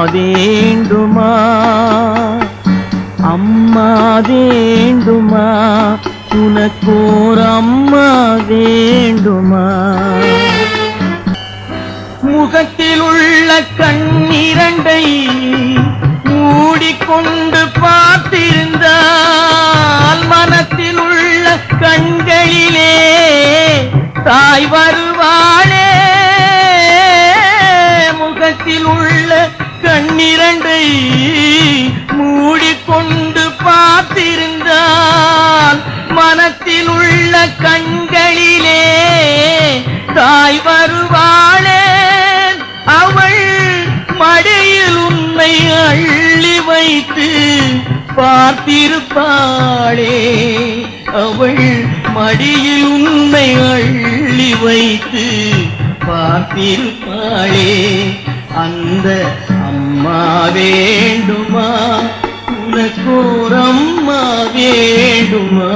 வேண்டுமா, அம்மா வேண்டுமா, உனக்கோர் அம்மா வேண்டுமா? முகத்தில் உள்ள கண்ணிரண்டை மூடிக்கொண்டு பார்த்திருந்தால் மனத்தில் உள்ள கண்களிலே தாய் வருவாளே. முகத்தில் உள்ள கண்ணிரண்டை மூடிக்கொண்டு பார்த்திருந்தால் மனத்தில் உள்ள கண்களிலே தாய் வருவாளே. அவள் மடியில் உன்னை அள்ளி வைத்து பார்த்திருப்பாளே. அவள் மடியில் உன்னை அள்ளி வைத்து பார்த்திருப்பாளே. அந்த அம்மா வேண்டுமா, உனக்கோர் அம்மா வேண்டுமா?